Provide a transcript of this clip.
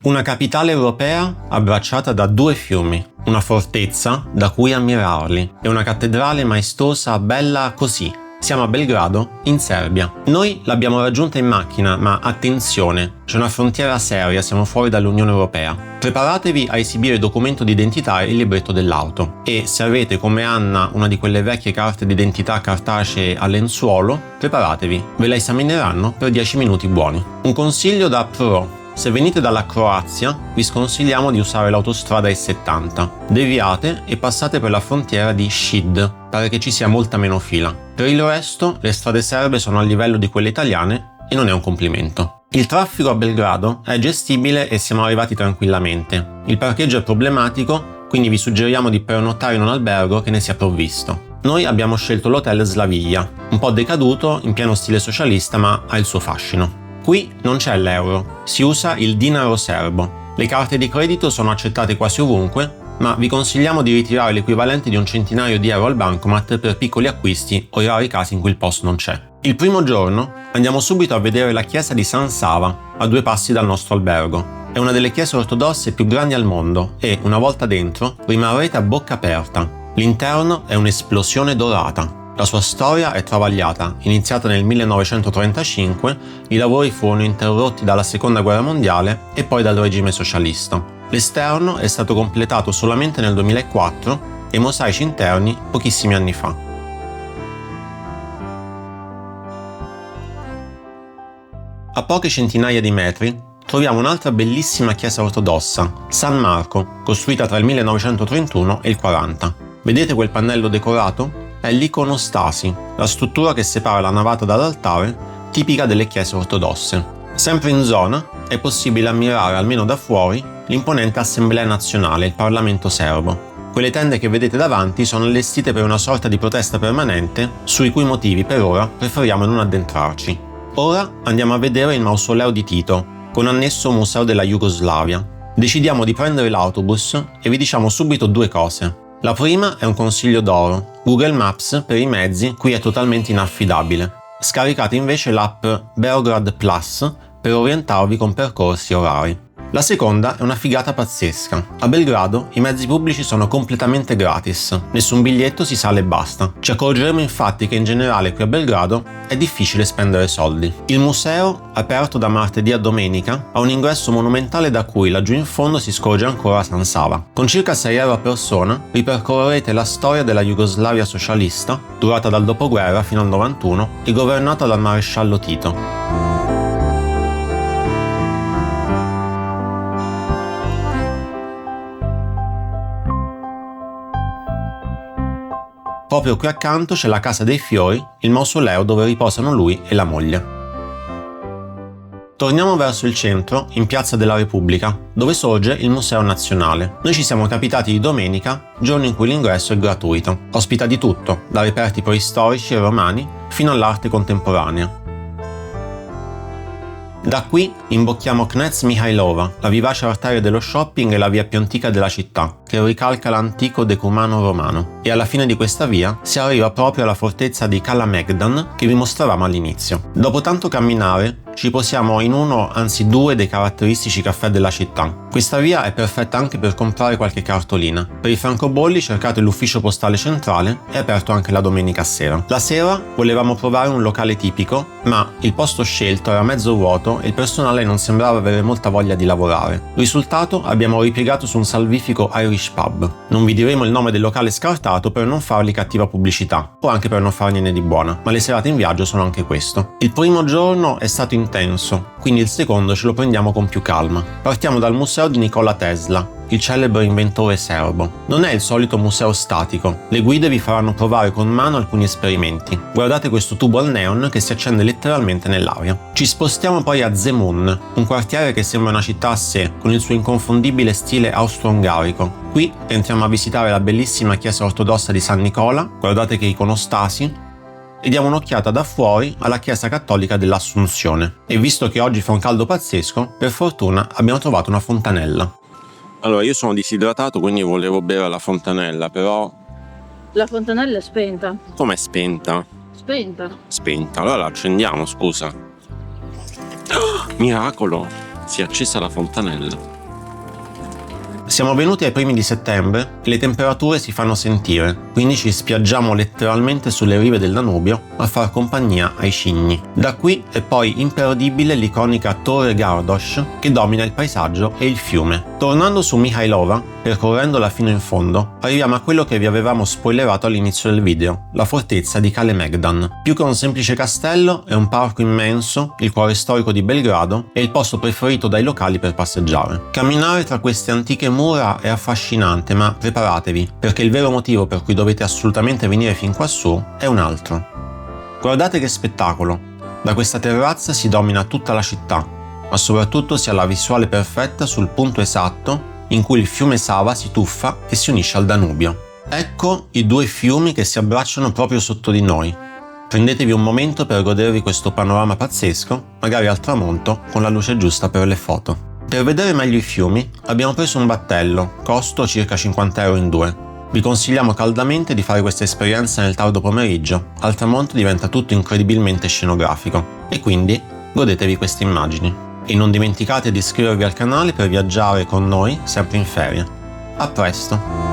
Una capitale europea abbracciata da due fiumi, una fortezza da cui ammirarli e una cattedrale maestosa bella così. Siamo a Belgrado, in Serbia. Noi l'abbiamo raggiunta in macchina, ma attenzione, c'è una frontiera seria, siamo fuori dall'Unione Europea. Preparatevi a esibire il documento d'identità e il libretto dell'auto. E se avete come Anna una di quelle vecchie carte d'identità cartacee a lenzuolo, preparatevi, ve la esamineranno per 10 minuti buoni. Un consiglio da pro. Se venite dalla Croazia, vi sconsigliamo di usare l'autostrada E70. Deviate e passate per la frontiera di Šid, pare che ci sia molta meno fila. Per il resto, le strade serbe sono al livello di quelle italiane e non è un complimento. Il traffico a Belgrado è gestibile e siamo arrivati tranquillamente. Il parcheggio è problematico, quindi vi suggeriamo di pernottare in un albergo che ne sia provvisto. Noi abbiamo scelto l'hotel Slavia, un po' decaduto, in pieno stile socialista, ma ha il suo fascino. Qui non c'è l'euro, si usa il dinaro serbo. Le carte di credito sono accettate quasi ovunque, ma vi consigliamo di ritirare l'equivalente di un centinaio di euro al bancomat per piccoli acquisti o i rari casi in cui il POS non c'è. Il primo giorno andiamo subito a vedere la chiesa di San Sava, a 2 passi dal nostro albergo. È una delle chiese ortodosse più grandi al mondo e, una volta dentro, rimarrete a bocca aperta. L'interno è un'esplosione dorata. La sua storia è travagliata. Iniziata nel 1935, i lavori furono interrotti dalla Seconda Guerra Mondiale e poi dal regime socialista. L'esterno è stato completato solamente nel 2004 e i mosaici interni pochissimi anni fa. A poche centinaia di metri troviamo un'altra bellissima chiesa ortodossa, San Marco, costruita tra il 1931 e il 40. Vedete quel pannello decorato? È l'iconostasi, la struttura che separa la navata dall'altare, tipica delle chiese ortodosse. Sempre in zona è possibile ammirare, almeno da fuori, l'imponente Assemblea Nazionale, il Parlamento serbo. Quelle tende che vedete davanti sono allestite per una sorta di protesta permanente, sui cui motivi per ora preferiamo non addentrarci. Ora andiamo a vedere il mausoleo di Tito, con annesso museo della Jugoslavia. Decidiamo di prendere l'autobus e vi diciamo subito 2 cose. La prima è un consiglio d'oro. Google Maps per i mezzi qui è totalmente inaffidabile. Scaricate invece l'app Beograd Plus per orientarvi con percorsi e orari. La seconda è una figata pazzesca. A Belgrado i mezzi pubblici sono completamente gratis, nessun biglietto, si sale e basta. Ci accorgeremo infatti che in generale qui a Belgrado è difficile spendere soldi. Il museo, aperto da martedì a domenica, ha un ingresso monumentale da cui laggiù in fondo si scorge ancora San Sava. Con circa 6 euro a persona ripercorrerete la storia della Jugoslavia socialista, durata dal dopoguerra fino al 91 e governata dal maresciallo Tito. Proprio qui accanto c'è la Casa dei Fiori, il mausoleo dove riposano lui e la moglie. Torniamo verso il centro, in Piazza della Repubblica, dove sorge il Museo Nazionale. Noi ci siamo capitati di domenica, giorno in cui l'ingresso è gratuito. Ospita di tutto, da reperti preistorici e romani fino all'arte contemporanea. Da qui imbocchiamo Knez Mihailova, la vivace arteria dello shopping e la via più antica della città, che ricalca l'antico decumano romano. E alla fine di questa via si arriva proprio alla fortezza di Kalamegdan che vi mostravamo all'inizio. Dopo tanto camminare, ci posiamo in uno, anzi 2 dei caratteristici caffè della città. Questa via è perfetta anche per comprare qualche cartolina. Per i francobolli cercate l'ufficio postale centrale, è aperto anche la domenica sera. La sera volevamo provare un locale tipico, ma il posto scelto era mezzo vuoto e il personale non sembrava avere molta voglia di lavorare. Risultato, abbiamo ripiegato su un salvifico Irish pub. Non vi diremo il nome del locale scartato per non fargli cattiva pubblicità, o anche per non fargliene di buona, ma le serate in viaggio sono anche questo. Il primo giorno è stato intenso, quindi il secondo ce lo prendiamo con più calma. Partiamo dal museo di Nikola Tesla, il celebre inventore serbo. Non è il solito museo statico, le guide vi faranno provare con mano alcuni esperimenti. Guardate questo tubo al neon che si accende letteralmente nell'aria. Ci spostiamo poi a Zemun, un quartiere che sembra una città a sé, con il suo inconfondibile stile austro-ungarico. Qui entriamo a visitare la bellissima chiesa ortodossa di San Nicola, guardate che iconostasi, e diamo un'occhiata da fuori alla chiesa cattolica dell'Assunzione. E visto che oggi fa un caldo pazzesco, per fortuna abbiamo trovato una fontanella. Allora, io sono disidratato, quindi volevo bere la fontanella, però... La fontanella è spenta. Com'è spenta? Spenta. Spenta, allora la accendiamo, scusa. Oh, miracolo! si è accesa la fontanella. Siamo venuti ai primi di settembre e le temperature si fanno sentire, quindi ci spiaggiamo letteralmente sulle rive del Danubio a far compagnia ai cigni. Da qui è poi imperdibile l'iconica Torre Gardosh che domina il paesaggio e il fiume. Tornando su Mihailova, percorrendola fino in fondo, arriviamo a quello che vi avevamo spoilerato all'inizio del video, la fortezza di Kalemegdan. Più che un semplice castello, è un parco immenso, il cuore storico di Belgrado e il posto preferito dai locali per passeggiare. Camminare tra queste antiche mura è affascinante, ma preparatevi, perché il vero motivo per cui dovete assolutamente venire fin quassù è un altro. Guardate che spettacolo! Da questa terrazza si domina tutta la città, ma soprattutto si ha la visuale perfetta sul punto esatto in cui il fiume Sava si tuffa e si unisce al Danubio. Ecco i due fiumi che si abbracciano proprio sotto di noi. Prendetevi un momento per godervi questo panorama pazzesco, magari al tramonto, con la luce giusta per le foto. Per vedere meglio i fiumi abbiamo preso un battello, costo circa 50 euro in due. Vi consigliamo caldamente di fare questa esperienza nel tardo pomeriggio, al tramonto diventa tutto incredibilmente scenografico e quindi godetevi queste immagini. E non dimenticate di iscrivervi al canale per viaggiare con noi sempre in ferie. A presto!